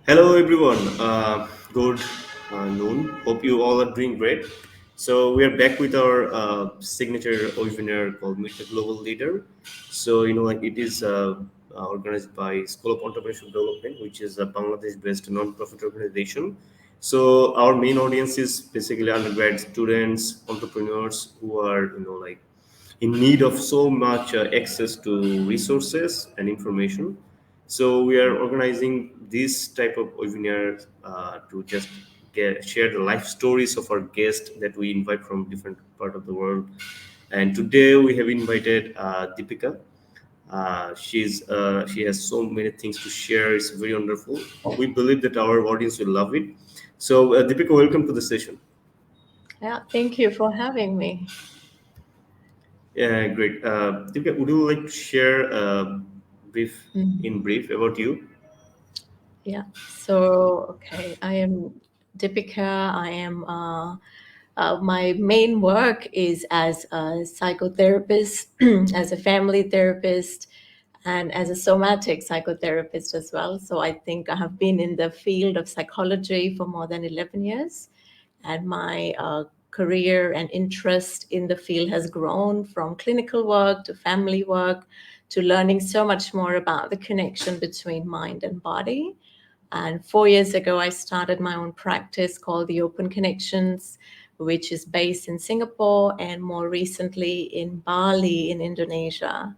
Hello, everyone. Good noon. Hope you all are doing great. So we are back with our signature webinar called Meet the Global Leader. So like it is organized by School of Entrepreneurship Development, which is a Bangladesh-based non-profit organization. So our main audience is basically undergrad students, entrepreneurs who are like in need of so much access to resources and information. So we are organizing this type of webinar to just share the life stories of our guests that we invite from different part of the world. And today we have invited Deepika. She has so many things to share. It's very wonderful. We believe that our audience will love it. So Deepika, welcome to the session. Yeah, thank you for having me. Yeah, great. Deepika, would you like to share Mhm. in brief about you? Yeah. So, okay, I am Deepika. My main work is as a psychotherapist, as a family therapist, and as a somatic psychotherapist as well. So, I think I have been in the field of psychology for more than 11 years. And my career and interest in the field has grown from clinical work to family work to learning so much more about the connection between mind and body. And 4 years ago, I started my own practice called the Open Connections, which is based in Singapore and more recently in Bali in Indonesia.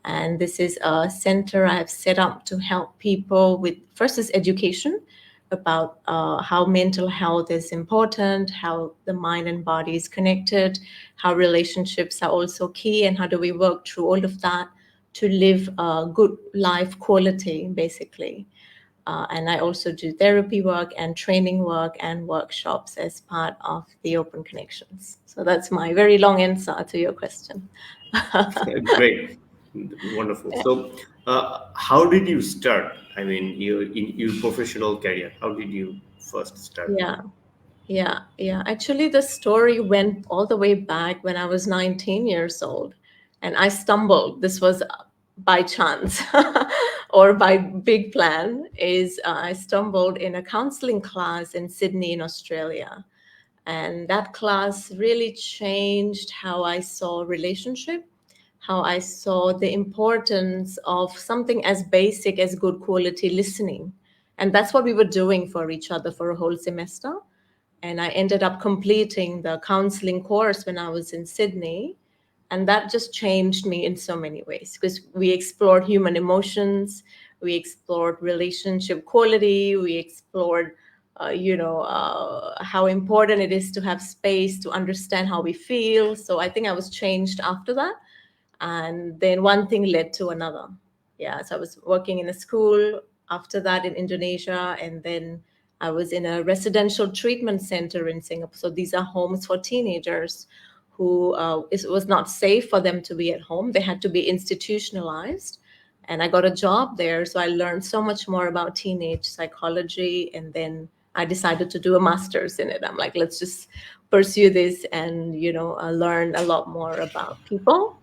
And this is a center I've set up to help people with first is education about how mental health is important, how the mind and body is connected, how relationships are also key, and how do we work through all of that to live a good life quality, basically. And I also do therapy work and training work and workshops as part of the Open Connections. So that's my very long answer to your question. Great, wonderful. So, how did you start? I mean, in your professional career, how did you first start? Yeah. Yeah. Actually, the story went all the way back when I was 19 years old, and I stumbled. This was by chance or by big plan. I stumbled in a counseling class in Sydney, in Australia, and that class really changed how I saw relationship, how I saw the importance of something as basic as good quality listening, and that's what we were doing for each other for a whole semester. And I ended up completing the counseling course when I was in Sydney. And that just changed me in so many ways because we explored human emotions, we explored relationship quality, we explored, how important it is to have space to understand how we feel. So I think I was changed after that. And then one thing led to another. Yeah, so I was working in a school after that in Indonesia, and then I was in a residential treatment center in Singapore. So these are homes for teenagers who it was not safe for them to be at home. They had to be institutionalized. And I got a job there. So I learned so much more about teenage psychology. And then I decided to do a master's in it. I'm like, let's just pursue this and, learn a lot more about people.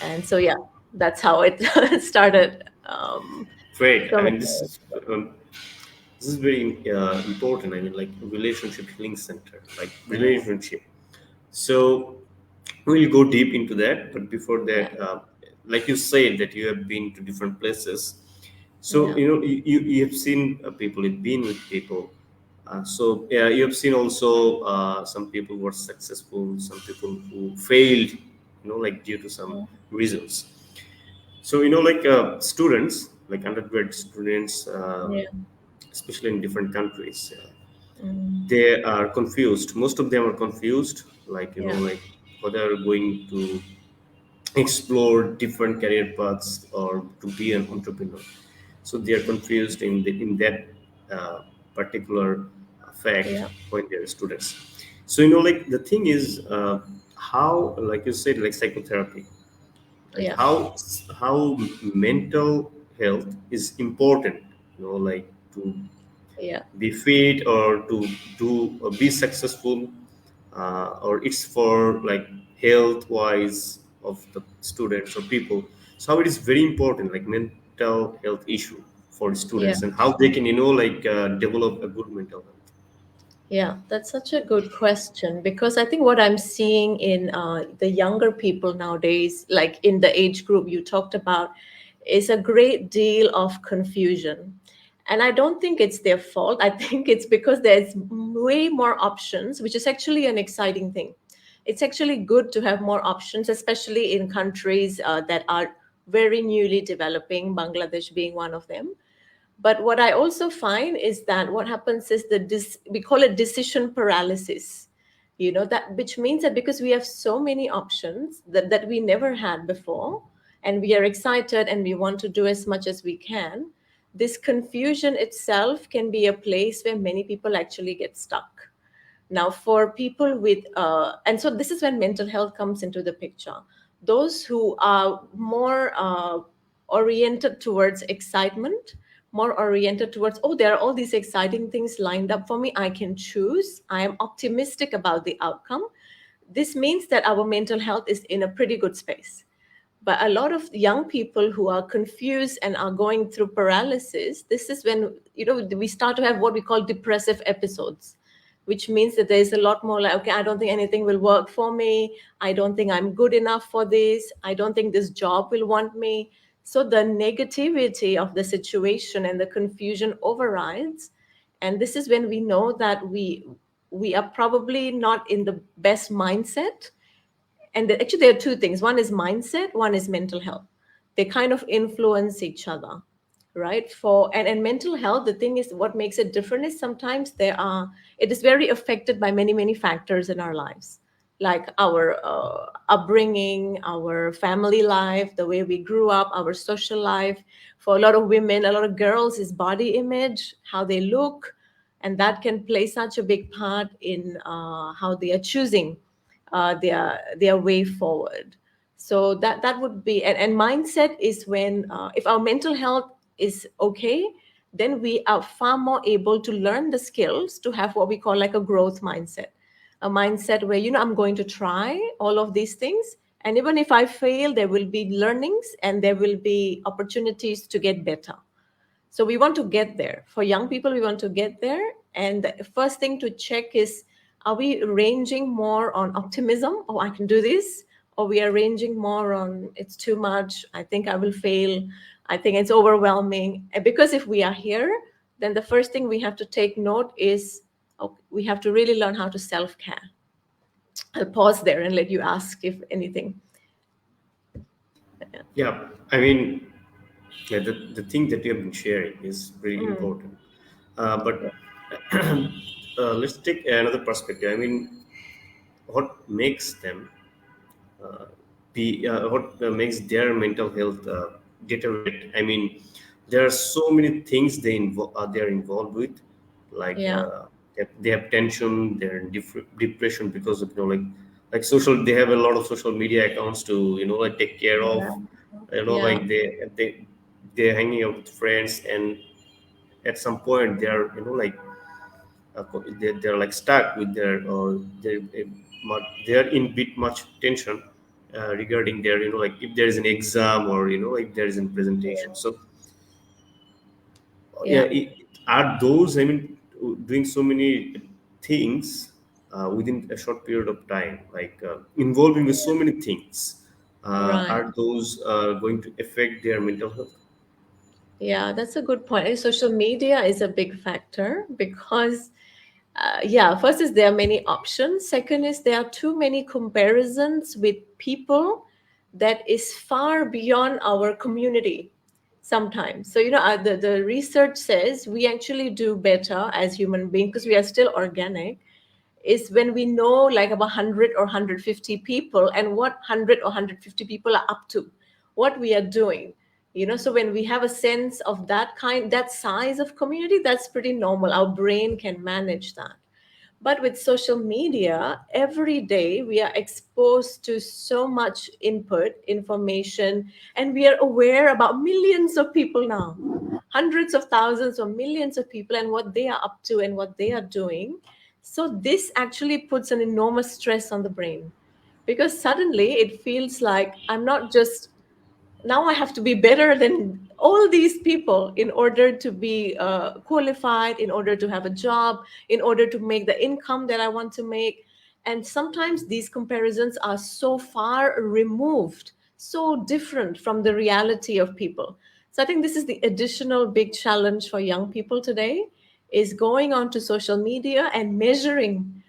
And so, yeah, that's how it started. Great. So I many mean, this is very important. I mean, like relationship healing center, like relationship. So we'll go deep into that. But before yeah, that, like you said, that you have been to different places. So yeah, you have seen people, you've been with people. So yeah, you have seen also some people who were successful, some people who failed, like due to some yeah, reasons. So like students, like undergrad students, yeah, especially in different countries, mm, they are confused. Most of them are confused, like yeah, like whether they're going to explore different career paths or to be an entrepreneur. So they are confused in that particular fact yeah, when they're students. So like the thing is, how, like you said, like psychotherapy, like yeah, how mental health is important, like to yeah, be fit or to do be successful, or it's for like health wise of the students or people. So how it is very important, like mental health issue for Yeah. students and how they can, develop a good mental health. Yeah, that's such a good question because I think what I'm seeing in the younger people nowadays, like in the age group you talked about, is a great deal of confusion. And I don't think it's their fault. I think it's because there's way more options, which is actually an exciting thing. It's actually good to have more options, especially in countries that are very newly developing, Bangladesh being one of them. But what I also find is that what happens is we call it decision paralysis. That which means that because we have so many options that we never had before, and we are excited and we want to do as much as we can, this confusion itself can be a place where many people actually get stuck. Now, for people and so this is when mental health comes into the picture. Those who are more oriented towards excitement, more oriented towards, oh, there are all these exciting things lined up for me. I can choose. I am optimistic about the outcome. This means that our mental health is in a pretty good space. But a lot of young people who are confused and are going through paralysis, this is when we start to have what we call depressive episodes, which means that there's a lot more like, okay, I don't think anything will work for me. I don't think I'm good enough for this. I don't think this job will want me. So the negativity of the situation and the confusion overrides. And this is when we know that we are probably not in the best mindset. And actually there are two things: one is mindset, one is mental health. They kind of influence each other, right? And mental health, the thing is, what makes it different is sometimes it is very affected by many many factors in our lives, like our upbringing, our family life, the way we grew up, our social life. For a lot of women, a lot of girls, is body image, how they look, and that can play such a big part in how they are choosing their way forward. So that would be, and mindset is when if our mental health is okay, then we are far more able to learn the skills to have what we call like a growth mindset, a mindset where I'm going to try all of these things, and even if I fail, there will be learnings and there will be opportunities to get better. So we want to get there. For young people, we want to get there. And the first thing to check is, are we ranging more on optimism? Oh, I can do this. Or we are ranging more on, it's too much. I think I will fail. I think it's overwhelming. And because if we are here, then the first thing we have to take note is, oh, we have to really learn how to self care. I'll pause there and let you ask if anything. Yeah, I mean, yeah, the thing that you have been sharing is really Mm, important. But let's take another perspective. I mean, what makes them what makes their mental health deteriorate? I mean, there are so many things they're involved with, like yeah. they have tension, they're in depression because of like social. They have a lot of social media accounts to like take care of. Yeah. Yeah. Like they're hanging out with friends, and at some point they're they're like stuck with their or they're in bit much tension regarding their like if there is an exam or like there is a presentation. So yeah, Yeah. are those, I mean, doing so many things within a short period of time, like involving with so many things, Right. are those going to affect their mental health? Yeah, that's a good point. And social media is a big factor because, yeah, first is there are many options. Second is there are too many comparisons with people that is far beyond our community sometimes. So, the research says we actually do better as human beings because we are still organic, is when we know like about 100 or 150 people and what 100 or 150 people are up to, what we are doing. So when we have a sense of that size of community, that's pretty normal. Our brain can manage that. But with social media, every day we are exposed to so much input, information, and we are aware about millions of people now, hundreds of thousands or millions of people, and what they are up to and what they are doing. So, this actually puts an enormous stress on the brain because suddenly it feels like I'm not just now I have to be better than all these people in order to be qualified, in order to have a job, in order to make the income that I want to make. And sometimes these comparisons are so far removed, so different from the reality of people. So I think this is the additional big challenge for young people today, is going onto social media and measuring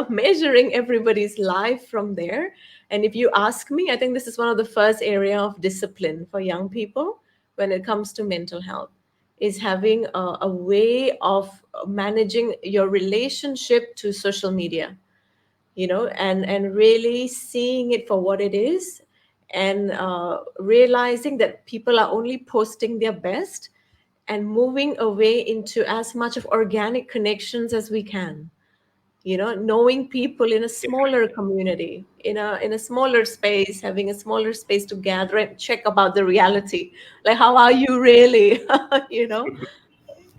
measuring everybody's life from there. And if you ask me, I think this is one of the first area of discipline for young people when it comes to mental health, is having a way of managing your relationship to social media, and really seeing it for what it is, and realizing that people are only posting their best, and moving away into as much of organic connections as we can, knowing people in a smaller community, in a smaller space, having a smaller space to gather and check about the reality, like how are you really, you know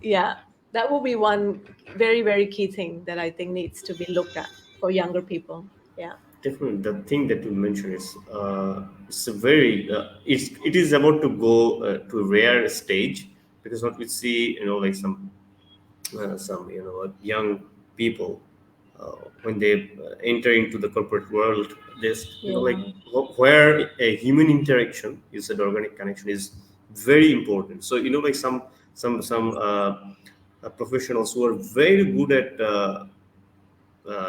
yeah, that will be one very, very key thing that I think needs to be looked at for younger people. Yeah. Definitely, the thing that you mentioned is it's a very it is about to go to a rare stage, because what we see, like some young people, when they enter into the corporate world, just like Yeah. where a human interaction, you said organic connection, is very important. So like some professionals who are very good at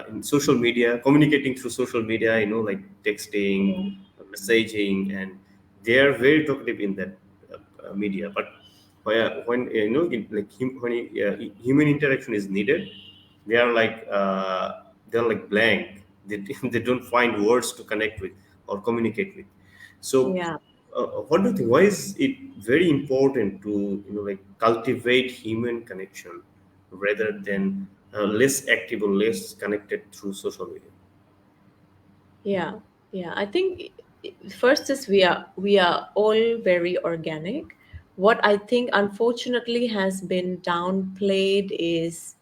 in social media, communicating through social media, like texting, Yeah. messaging, and they are very talkative in that media. But when when human interaction is needed, they are like they're like blank. They, they don't find words to connect with or communicate with. So, Yeah. what do you think? Why is it very important to like cultivate human connection rather than less active or less connected through social media? Yeah. Yeah. I think first is we are all very organic. What I think unfortunately has been downplayed is,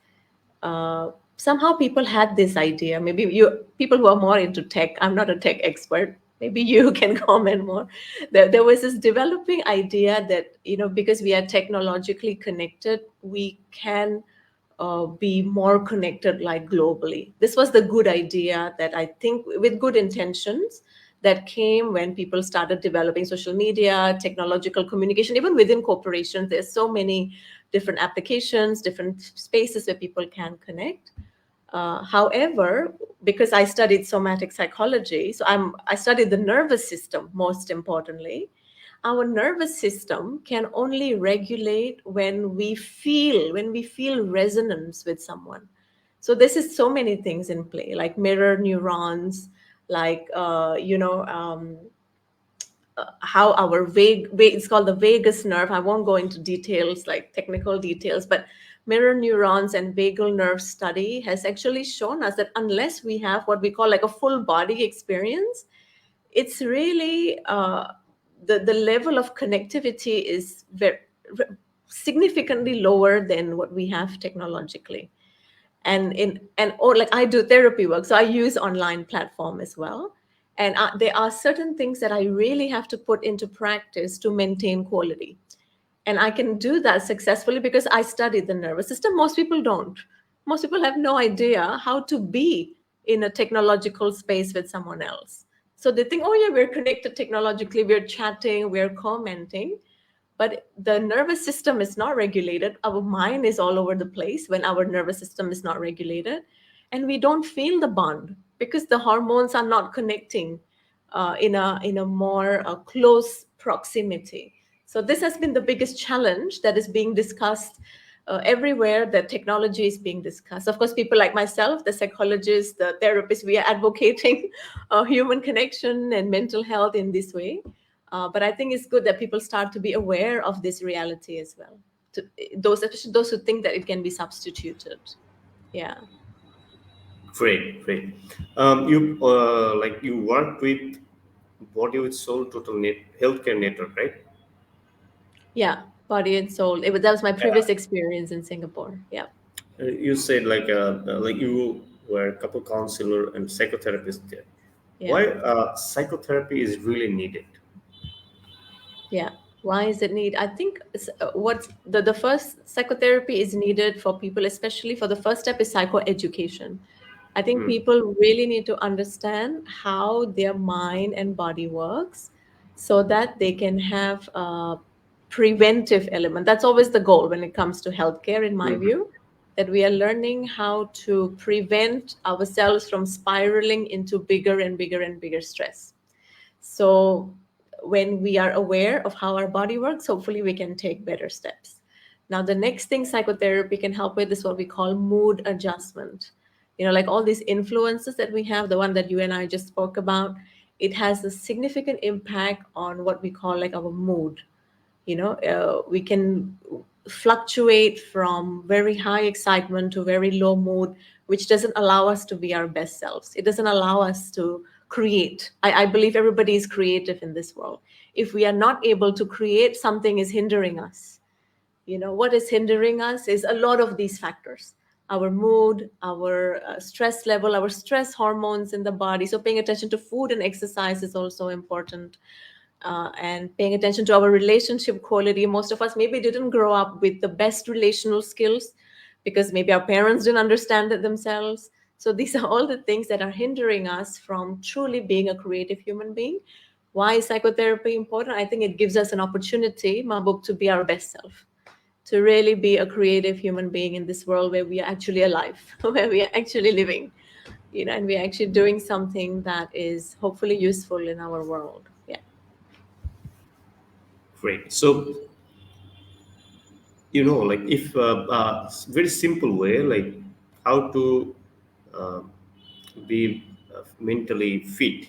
somehow people had this idea. Maybe you people who are more into tech, I'm not a tech expert, maybe you can comment more. There was this developing idea that, because we are technologically connected, we can be more connected, like globally. This was the good idea that I think, with good intentions, that came when people started developing social media, technological communication, even within corporations. There's so many different applications, different spaces where people can connect. However, because I studied somatic psychology, so I studied the nervous system most importantly. Our nervous system can only regulate when we feel resonance with someone. So this is so many things in play, like mirror neurons, like how our it's called the vagus nerve. I won't go into details, like technical details, but mirror neurons and vagal nerve study has actually shown us that unless we have what we call like a full body experience, it's really the level of connectivity is significantly lower than what we have technologically. And or like I do therapy work, so I use online platform as well. And there are certain things that I really have to put into practice to maintain quality, and I can do that successfully because I studied the nervous system. Most people don't. Most people have no idea how to be in a technological space with someone else. So they think, oh yeah, we're connected technologically, we're chatting, we're commenting, but the nervous system is not regulated. Our mind is all over the place when our nervous system is not regulated, and we don't feel the bond because the hormones are not connecting in a more close proximity. So this has been the biggest challenge that is being discussed everywhere that technology is being discussed. Of course, people like myself, the psychologists, the therapists, we are advocating human connection and mental health in this way. But I think it's good that people start to be aware of this reality as well. To those, especially those who think that it can be substituted. Yeah. Great, great. You like you work with Body with Soul Total Net Healthcare Network, right? Yeah. Body and soul. That was my previous experience in Singapore. Yeah. You said like you were a couple counselor and psychotherapist there. Yeah. Why psychotherapy is really needed? Yeah. Why is it need? I think what's the first psychotherapy is needed for people, especially for the first step is psychoeducation. I think people really need to understand how their mind and body works so that they can have a preventive element. That's always the goal when it comes to healthcare, in my Hmm. view, that we are learning how to prevent ourselves from spiraling into bigger and bigger and bigger stress. So when we are aware of how our body works, hopefully we can take better steps. Now, the next thing psychotherapy can help with is what we call mood adjustment. Like all these influences that we have, the one that you and I just spoke about, it has a significant impact on what we call like our mood. We can fluctuate from very high excitement to very low mood, which doesn't allow us to be our best selves. It doesn't allow us to create. I believe everybody is creative in this world. If we are not able to create, something is hindering us. What is hindering us is a lot of these factors: our mood, our stress level, our stress hormones in the body. So paying attention to food and exercise is also important, and paying attention to our relationship quality. Most of us maybe didn't grow up with the best relational skills because maybe our parents didn't understand it themselves. So these are all the things that are hindering us from truly being a creative human being. Why is psychotherapy important? I think it gives us an opportunity, Mahbub, to be our best self, to really be a creative human being in this world where we are actually alive, where we are actually living, and we're actually doing something that is hopefully useful in our world. Yeah. Great. So, like if very simple way, like how to uh, be mentally fit.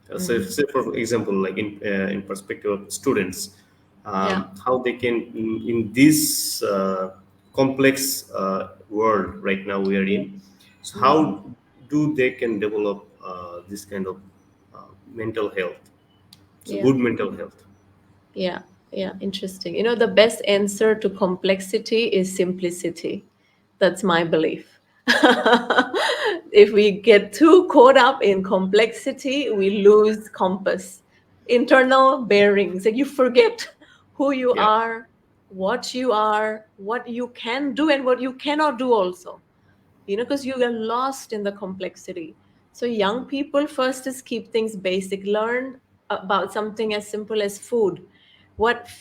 So, Mm. say for example, like in perspective of students, Yeah. how they can in this complex world right now we are in. So, Mm. how do they can develop this kind of mental health? So, Yeah. good mental health. Yeah. Yeah. Interesting. The best answer to complexity is simplicity. That's my belief. If we get too caught up in complexity, we lose compass, internal bearings, and you forget who you Yeah. are, what you can do, and what you cannot do also. Because you are lost in the complexity. So young people first is keep things basic, learn about something as simple as food.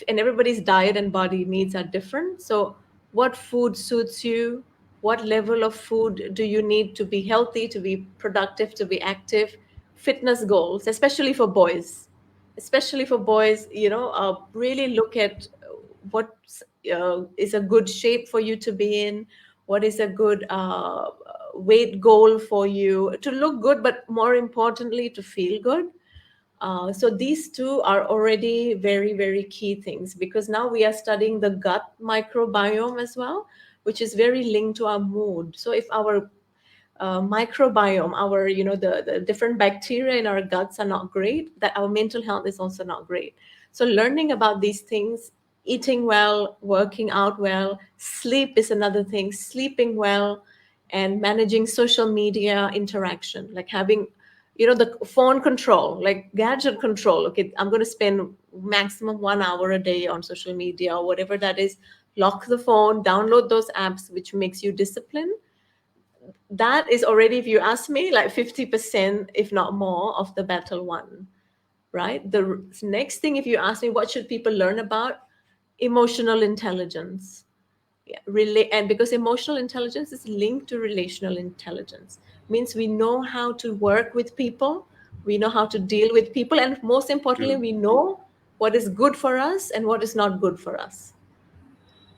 And everybody's diet and body needs are different. So what food suits you? What level of food do you need to be healthy, to be productive, to be active? Fitness goals, especially for boys, really look at what is a good shape for you to be in, what is a good weight goal for you to look good, but more importantly to feel good. So these two are already very, very key things, because now we are studying the gut microbiome as well, which is very linked to our mood. So if our microbiome, our, the different bacteria in our guts are not great, that our mental health is also not great. So learning about these things, eating well, working out well, sleep is another thing, sleeping well, and managing social media interaction, like having, the phone control, like gadget control. Okay, I'm going to spend maximum 1 hour a day on social media or whatever that is. Lock the phone, download those apps which makes you disciplined. That is already, if you ask me, like 50%, if not more, of the battle won, right? The next thing, if you ask me, what should people learn about? Emotional intelligence. Yeah, and because emotional intelligence is linked to relational intelligence, means we know how to work with people, we know how to deal with people, and most importantly, Mm. we know what is good for us and what is not good for us.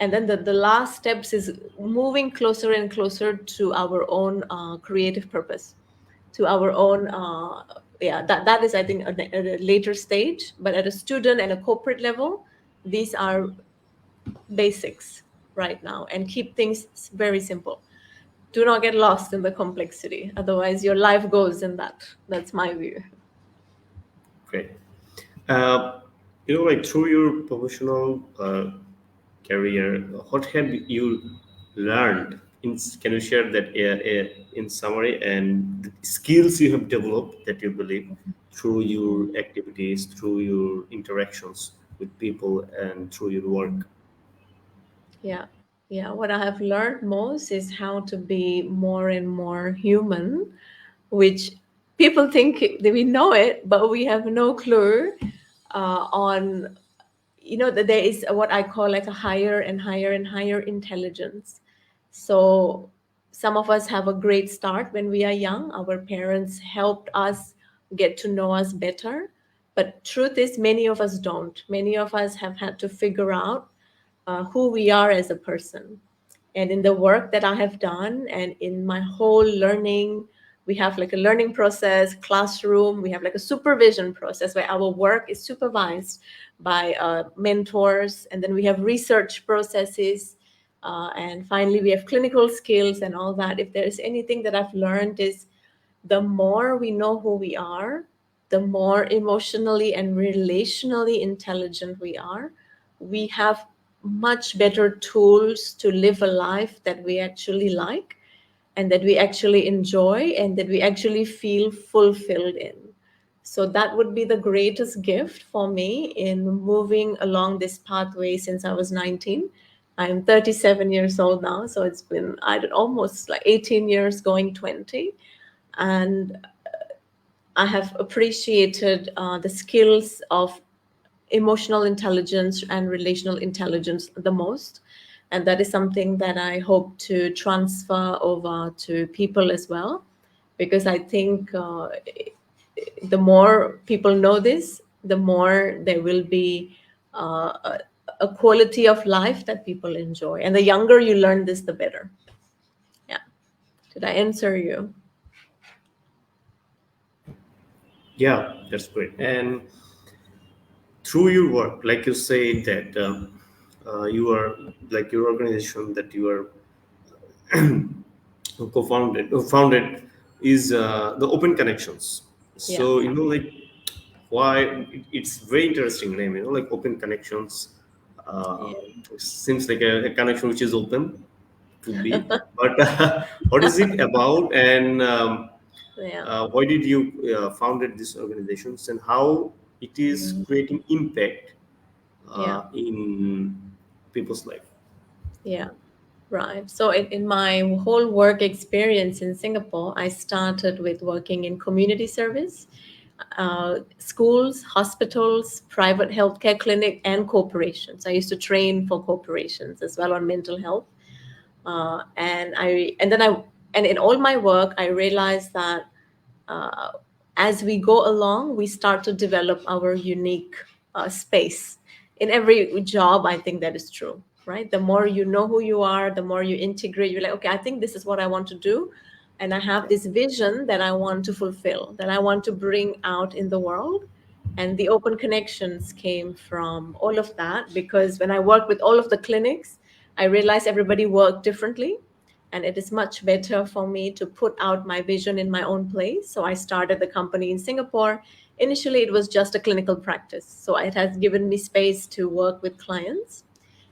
And then the last steps is moving closer and closer to our own creative purpose, to our own yeah, that is, I think, at a later stage. But at a student and a corporate level, these are basics right now, and keep things very simple. Do not get lost in the complexity, otherwise your life goes in that. That's my view. Great. Uh, like through your professional career, what have you learned? Can you share that in summary and the skills you have developed that you believe through your activities, through your interactions? with people and through your work? Yeah. Yeah. What I have learned most is how to be more and more human, which people think that we know it, but we have no clue on, that there is what I call like a higher and higher and higher intelligence. So some of us have a great start when we are young. Our parents helped us get to know us better. But truth is, many of us don't. Many of us have had to figure out who we are as a person. And in the work that I have done and in my whole learning, we have like a learning process, classroom, we have like a supervision process where our work is supervised by mentors. And then we have research processes. And finally, we have clinical skills and all that. If there's anything that I've learned is the more we know who we are, the more emotionally and relationally intelligent we are. We have much better tools to live a life that we actually like and that we actually enjoy and that we actually feel fulfilled in. So that would be the greatest gift for me in moving along this pathway since I was 19. I'm 37 years old now, so it's been almost like 18 years going 20. And I have appreciated the skills of emotional intelligence and relational intelligence the most. And that is something that I hope to transfer over to people as well, because I think the more people know this, the more there will be a quality of life that people enjoy. And the younger you learn this, the better. Yeah. Did I answer you? Yeah, that's great. And through your work, like you say that you are like your organization that you are founded is the Open Connections. Yeah. So like why it's very interesting name. Like Open Connections uh, Yeah. seems like a connection which is open to be, but what is it about, and Yeah. why did you founded these organizations, and how it is Mm. creating impact Yeah. in people's life? Yeah. Right. So in my whole work experience in Singapore, I started with working in community service, schools, hospitals, private healthcare clinic, and corporations. I used to train for corporations as well on mental health. And in all my work, I realized that uh, as we go along, we start to develop our unique space. In every job, I think that is true, right? The more you know who you are, the more you integrate. You're like, okay, I think this is what I want to do. And I have Yeah. this vision that I want to fulfill, that I want to bring out in the world. And the open connections came from all of that because when I worked with all of the clinics, I realized everybody worked differently and it is much better for me to put out my vision in my own place. So I started the company in Singapore. Initially, it was just a clinical practice. So it has given me space to work with clients.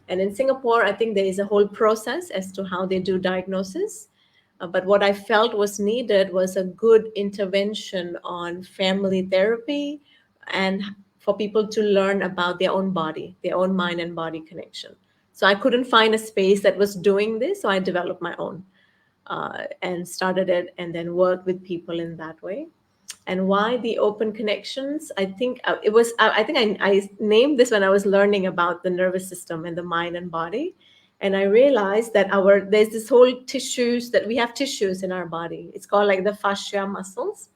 And in Singapore, I think there is a whole process as to how they do diagnosis. But what I felt was needed was a good intervention on family therapy and for people to learn about their own body, their own mind and body connection. So I couldn't find a space that was doing this, so I developed my own and started it and then worked with people in that way. And why the open connections? I think it was, I think I named this when I was learning about the nervous system and the mind and body. And I realized that there's this whole tissues that we have tissues in our body. It's called like the fascia muscles.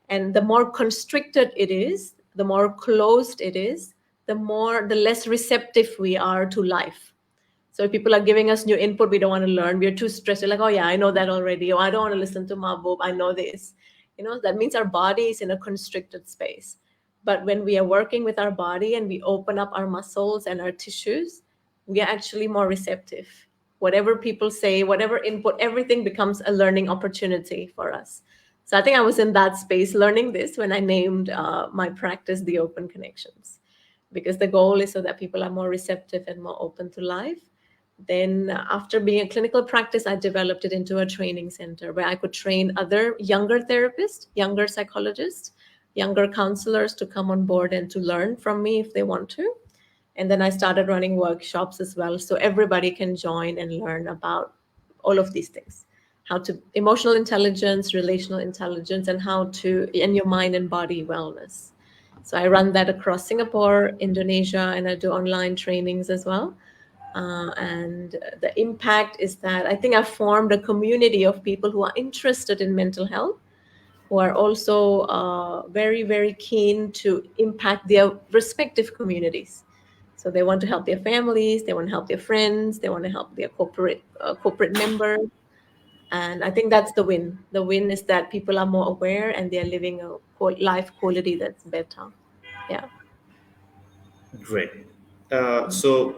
And the more constricted it is, the more closed it is, the less receptive we are to life. So if people are giving us new input, we don't want to learn. We're too stressed. We're like, oh yeah, I know that already. Oh, I don't want to listen to Mahbub. I know this. That means our body is in a constricted space. But when we are working with our body and we open up our muscles and our tissues, we are actually more receptive. Whatever people say, whatever input, everything becomes a learning opportunity for us. So I think I was in that space learning this when I named my practice the Open Connections, because the goal is so that people are more receptive and more open to life. Then, after being a clinical practice, I developed it into a training center where I could train other younger therapists, younger psychologists, younger counselors to come on board and to learn from me if they want to. And then I started running workshops as well, so everybody can join and learn about all of these things, how to emotional intelligence, relational intelligence, and how to in your mind and body wellness. So I run that across Singapore, Indonesia, and I do online trainings as well. And the impact is that I think I've formed a community of people who are interested in mental health, who are also very, very keen to impact their respective communities. So they want to help their families, they want to help their friends, they want to help their corporate members. And I think that's the win. The win is that people are more aware and they're living a life quality that's better. Yeah. Great. So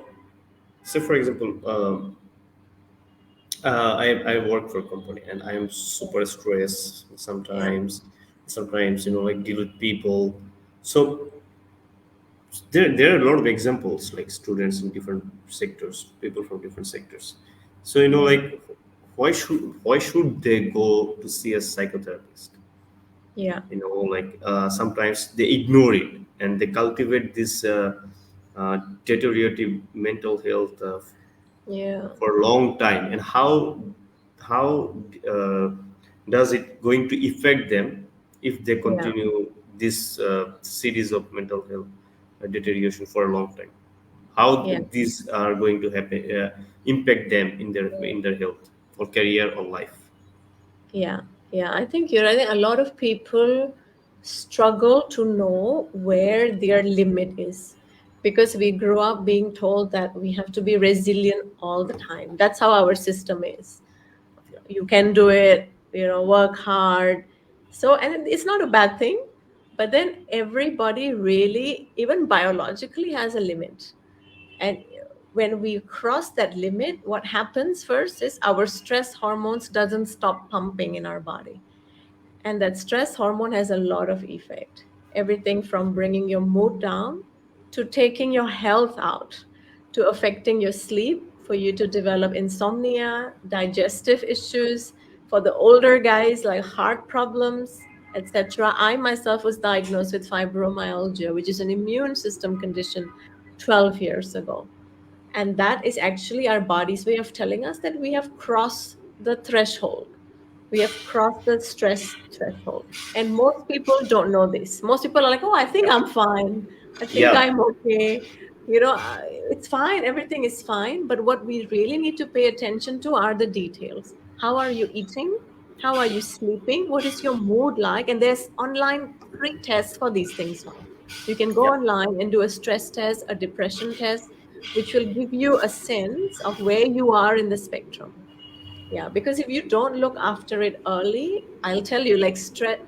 for example, I work for a company and I am super stressed Yeah. sometimes. Sometimes, like deal with people. So there are a lot of examples, like students in different sectors, people from different sectors. So Yeah. like why should they go to see a psychotherapist? Yeah. Like sometimes they ignore it and they cultivate this deteriorative mental health Yeah. for a long time. And how uh, does it going to affect them if they Yeah. continue this series of mental health deterioration for a long time? How Yeah. these are going to happen, impact them in their health or career or life? Yeah, yeah, I think you're right. I think a lot of people struggle to know where their limit is because we grew up being told that we have to be resilient all the time. That's how our system is. Yeah, You can do it, work hard. So, and it's not a bad thing, but then everybody really, even biologically, has a limit. And when we cross that limit, what happens first is our stress hormones doesn't stop pumping in our body, and that stress hormone has a lot of effect, everything from bringing your mood down to taking your health out, to affecting your sleep, for you to develop insomnia, digestive issues, for the older guys like heart problems, etc. I myself was diagnosed with fibromyalgia, which is an immune system condition, 12 years ago. And that is actually our body's way of telling us that we have crossed the threshold. We have crossed the stress threshold. And most people don't know this. Most people are like, oh, I think I'm fine. I think yeah, I'm okay. It's fine. Everything is fine. But what we really need to pay attention to are the details. How are you eating? How are you sleeping? What is your mood like? And there's online free tests for these things now. You can go yeah, online and do a stress test, a depression test, which will give you a sense of where you are in the spectrum. Yeah, because if you don't look after it early, I'll tell you, like stress,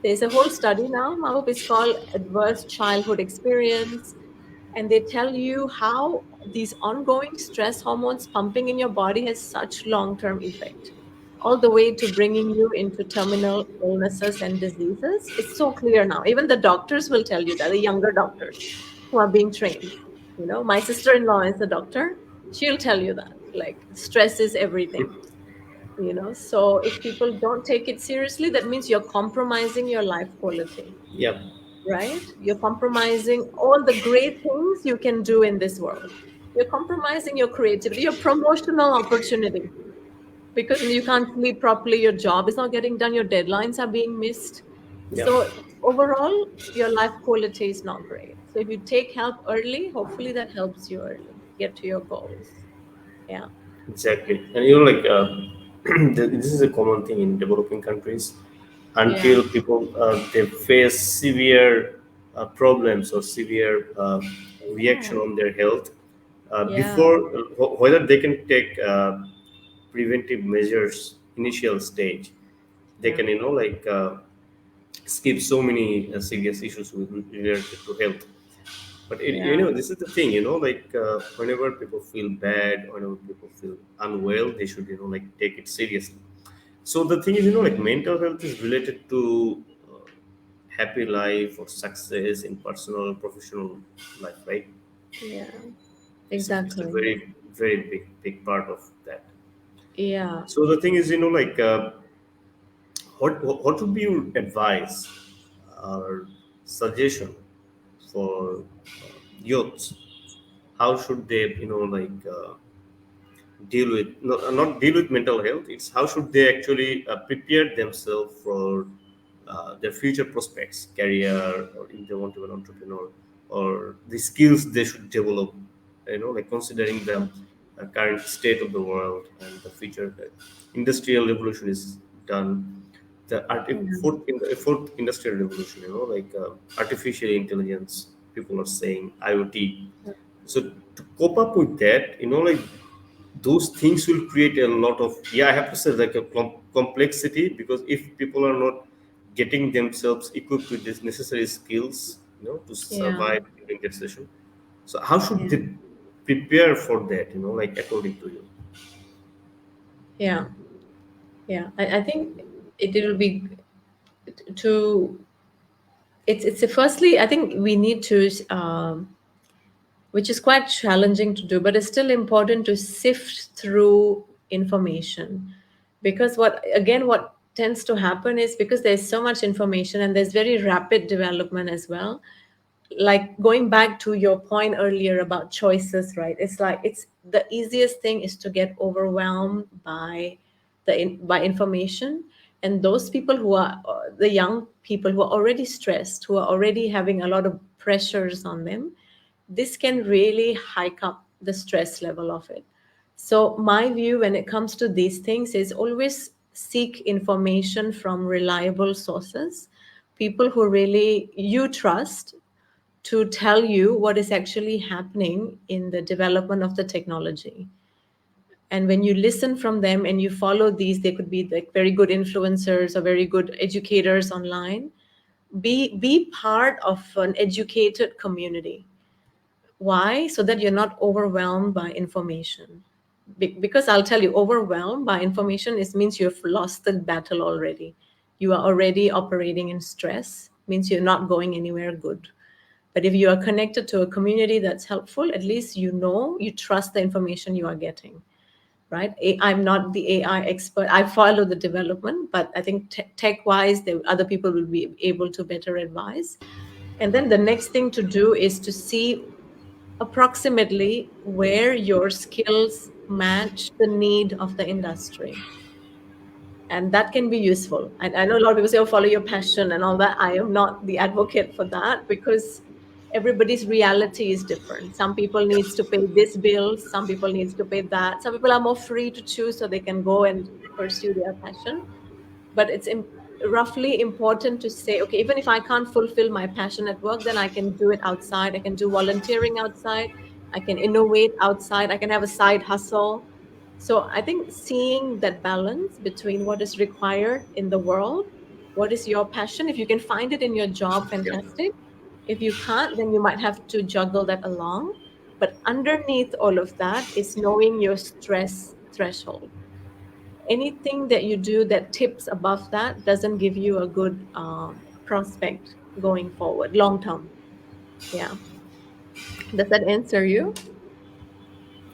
there's a whole study now, Mahbub, it's called Adverse Childhood Experience. And they tell you how these ongoing stress hormones pumping in your body has such long-term effect, all the way to bringing you into terminal illnesses and diseases. It's so clear now. Even the doctors will tell you that, the younger doctors who are being trained. My sister-in-law is a doctor. She'll tell you that, like, stress is everything. So if people don't take it seriously, that means you're compromising your life quality, yeah. right? You're compromising all the great things you can do in this world. You're compromising your creativity, your promotional opportunity, because you can't sleep properly, your job is not getting done, your deadlines are being missed. Yeah, So overall, your life quality is not great. So if you take help early, hopefully that helps you early get to your goals. Yeah. exactly. And like this is a common thing in developing countries. Yeah. Until people they face severe problems or severe Yeah. reaction on their health, Yeah. before whether they can take preventive measures initial stage, they Yeah. can like skip so many serious issues related to health. But Yeah. this is the thing, like whenever people feel bad, whenever people feel unwell, they should, like take it seriously. So the thing is, like mental health is related to happy life or success in personal and professional life, right? Yeah, It's a exactly. very, very big part of that. Yeah, So the thing is, like what would be your advice or suggestion for youths how should they, deal with, not deal with mental health. It's how should they actually prepare themselves for their future prospects, career, or if they want to be an entrepreneur, or the skills they should develop, like considering the current state of the world and the future. Industrial revolution is done. Fourth industrial revolution, like artificial intelligence, people are saying IoT. So to cope up with that, like those things will create a lot of, yeah, I have to say, like a complexity, because if people are not getting themselves equipped with these necessary skills, to Yeah. survive during that session. So how should Yeah. they prepare for that, like according to you? Yeah. Yeah. I think it will be to it's firstly I think we need to which is quite challenging to do, but it's still important to sift through information. Because what tends to happen is, because there's so much information and there's very rapid development as well, like going back to your point earlier about choices, right? It's like it's the easiest thing is to get overwhelmed by by information. And those people who are the young people who are already stressed, who are already having a lot of pressures on them, this can really hike up the stress level of it. So my view when it comes to these things is always seek information from reliable sources, people who really you trust, to tell you what is actually happening in the development of the technology. And when you listen from them and you follow these, they could be like very good influencers or very good educators online. Be part of an educated community. Why? So that you're not overwhelmed by information. Because I'll tell you, overwhelmed by information is means you've lost the battle already. You are already operating in stress, means you're not going anywhere good. But if you are connected to a community that's helpful, at least you know, you trust the information you are getting, right? I'm not the AI expert. I follow the development, but I think tech wise, other people will be able to better advise. And then the next thing to do is to see approximately where your skills match the need of the industry. And that can be useful. I know a lot of people say, oh, follow your passion and all that. I am not the advocate for that, because everybody's reality is different. Some people needs to pay this bill, some people needs to pay that. Some people are more free to choose, so they can go and pursue their passion. But it's roughly important to say, okay, even if I can't fulfill my passion at work, then I can do it outside. I can do volunteering outside. I can innovate outside. I can have a side hustle. So I think seeing that balance between what is required in the world, what is your passion, if you can find it in your job, Yeah. fantastic. If you can't, then you might have to juggle that along. But underneath all of that is knowing your stress threshold. Anything that you do that tips above that doesn't give you a good prospect going forward long term. Yeah. Does that answer you?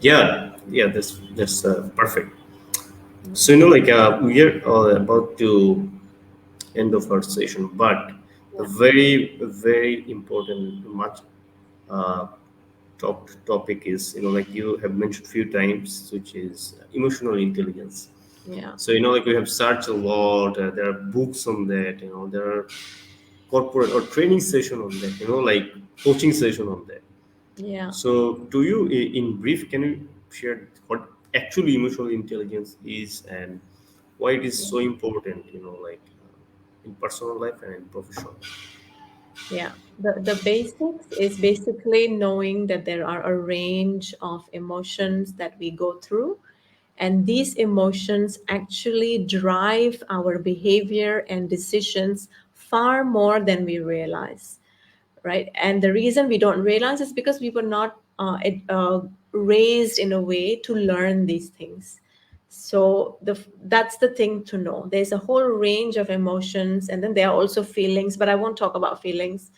Yeah, that's perfect. So like we are about to end of our session, but the Yeah. very very important much uh, topic is, like you have mentioned few times, which is emotional intelligence. Yeah. So like we have searched a lot, there are books on that, there are corporate or training session on that, like coaching session on that. Yeah. So do you, in brief, can you share what actually emotional intelligence is and why it is so important, like in personal life and in professional life? Yeah. The basics is basically knowing that there are a range of emotions that we go through. And these emotions actually drive our behavior and decisions far more than we realize, right? And the reason we don't realize is because we were not raised in a way to learn these things. So that's the thing to know. There's a whole range of emotions, and then there are also feelings. But I won't talk about feelings.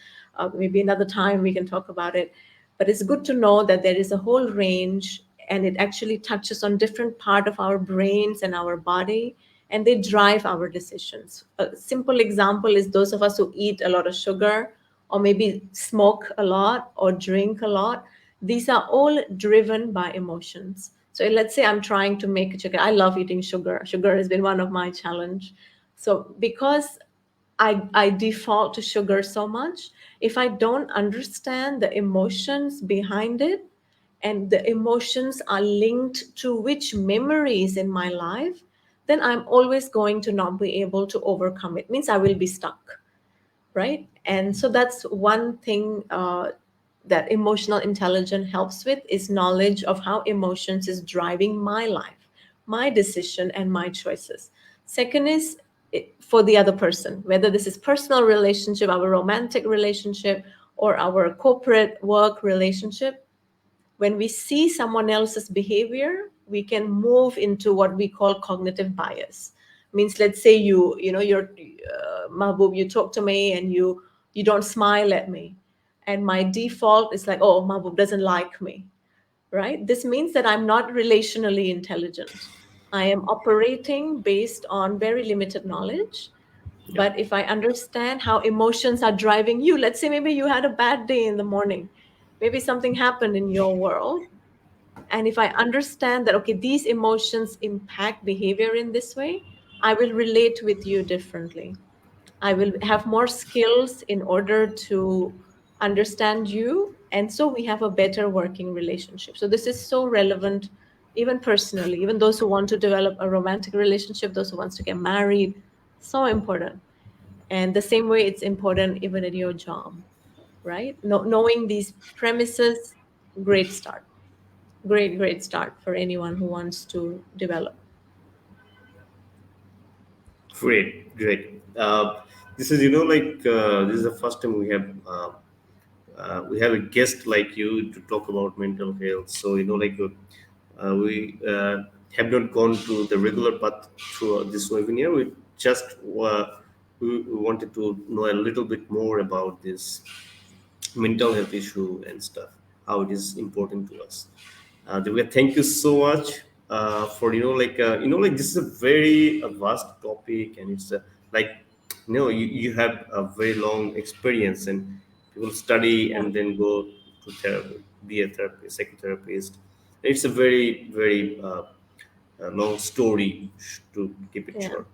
Maybe another time we can talk about it. But it's good to know that there is a whole range, and it actually touches on different part of our brains and our body, and they drive our decisions. A simple example is those of us who eat a lot of sugar, or maybe smoke a lot or drink a lot. These are all driven by emotions. So let's say I'm trying to make sugar. I love eating sugar. Sugar has been one of my challenge. So because I default to sugar so much, if I don't understand the emotions behind it, and the emotions are linked to which memories in my life, then I'm always going to not be able to overcome it. Means I will be stuck, right? And so that's one thing that emotional intelligence helps with, is knowledge of how emotions is driving my life, my decision and my choices. Second is for the other person, whether this is personal relationship, our romantic relationship, or our corporate work relationship. When we see someone else's behavior, we can move into what we call cognitive bias. Means, let's say you're Mahbub, you talk to me and you don't smile at me, and my default is like, oh, Mahbub doesn't like me, right? This means that I'm not relationally intelligent. I am operating based on very limited knowledge. Yeah. But if I understand how emotions are driving you, let's say maybe you had a bad day in the morning, maybe something happened in your world, and if I understand that, okay, these emotions impact behavior in this way, I will relate with you differently. I will have more skills in order to understand you. And so we have a better working relationship. So this is so relevant, even personally, even those who want to develop a romantic relationship, those who wants to get married, so important. And the same way it's important even in your job, right? Knowing these premises, great start. Great start for anyone who wants to develop. Great. This is, this is the first time we have a guest like you to talk about mental health. So, we have not gone to the regular path through this webinar. We wanted to know a little bit more about this mental health issue and stuff, how it is important to us. Divya, thank you so much for this is a very vast topic, and it's like you have a very long experience, and people study Yeah, and then go to therapy, be a therapist, psychotherapist. It's a very long story to keep it yeah, short.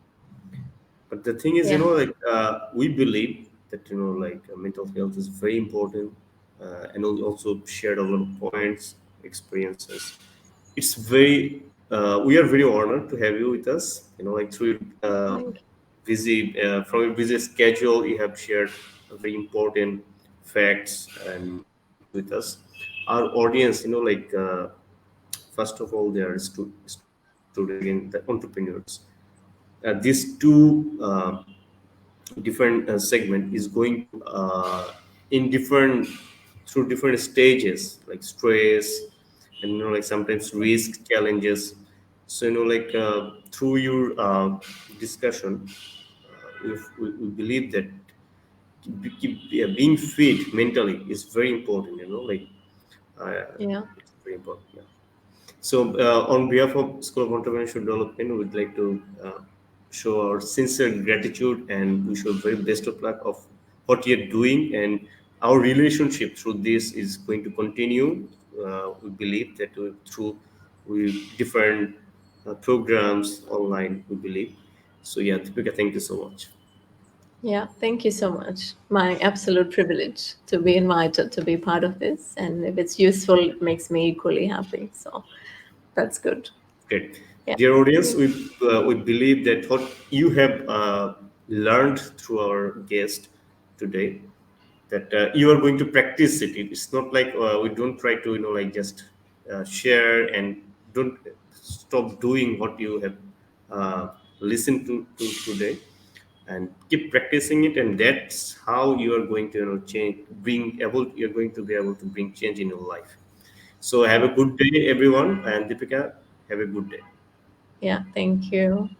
But the thing is, yeah, we believe that mental health is very important, and we also shared a lot of points, experiences. It's very we are very honored to have you with us. Through thank busy from your busy schedule, you have shared very important facts and knowledge with us. Our audience, first of all, they are students, again, the entrepreneurs. These two different segment is going to in different through different stages, like stress, and sometimes risk, challenges. So through your discussion, we believe that being fit mentally is very important, yeah, it's very important, yeah. So, on behalf of School of Entrepreneurship Development, we'd like to show our sincere gratitude and wish you very best of luck of what you're doing. And our relationship through this is going to continue. We believe that through different programs online, we believe. So, yeah, Deepika, thank you so much. yeah. Thank you so much. My absolute privilege to be invited to be part of this. And if it's useful, it makes me equally happy. So that's good. Great. Yeah. Dear audience, we believe that what you have learned through our guest today, that you are going to practice it. It's not like we don't try to just share and don't stop doing what you have listened to today, and keep practicing it, and that's how you are going to change, bring able you're going to be able to bring change in your life. So have a Yeah. good day, everyone, and Deepika, have a good day. Yeah. Thank you.